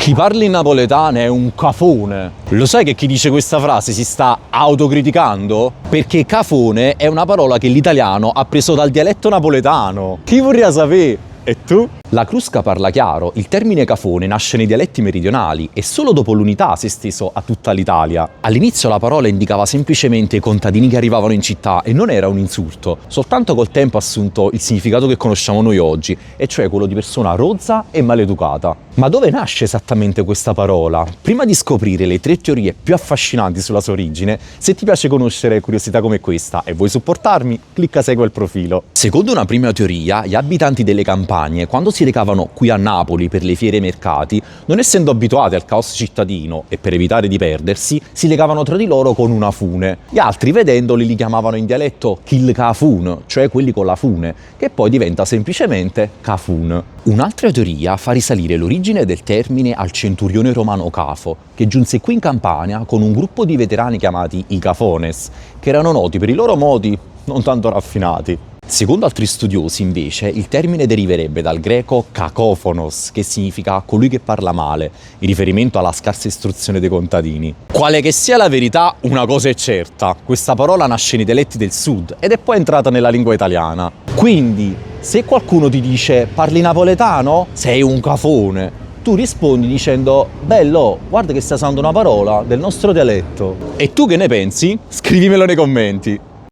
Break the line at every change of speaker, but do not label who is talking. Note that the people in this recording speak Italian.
Chi parla in napoletano è un cafone. Lo sai che chi dice questa frase si sta autocriticando? Perché cafone è una parola che l'italiano ha preso dal dialetto napoletano. Chi vorrà sapere? E tu? La Crusca parla chiaro, il termine cafone nasce nei dialetti meridionali e solo dopo l'unità si è esteso a tutta l'Italia. All'inizio la parola indicava semplicemente i contadini che arrivavano in città e non era un insulto, soltanto col tempo ha assunto il significato che conosciamo noi oggi, e cioè quello di persona rozza e maleducata. Ma dove nasce esattamente questa parola? Prima di scoprire le 3 teorie più affascinanti sulla sua origine, se ti piace conoscere curiosità come questa e vuoi supportarmi, clicca segui il profilo. Secondo una prima teoria, gli abitanti delle campagne, quando si recavano qui a Napoli per le fiere e i mercati, non essendo abituati al caos cittadino e per evitare di perdersi, si legavano tra di loro con una fune. Gli altri, vedendoli, li chiamavano in dialetto Kil Cafun, cioè quelli con la fune, che poi diventa semplicemente Cafun. Un'altra teoria fa risalire l'origine del termine al centurione romano Cafo, che giunse qui in Campania con un gruppo di veterani chiamati i Cafones, che erano noti per i loro modi non tanto raffinati. Secondo altri studiosi, invece, il termine deriverebbe dal greco kakofonos, che significa colui che parla male, in riferimento alla scarsa istruzione dei contadini. Quale che sia la verità, una cosa è certa: questa parola nasce nei dialetti del sud ed è poi entrata nella lingua italiana. Quindi, se qualcuno ti dice parli napoletano? Sei un cafone. Tu rispondi dicendo bello, guarda che stai usando una parola del nostro dialetto. E tu che ne pensi? Scrivimelo nei commenti.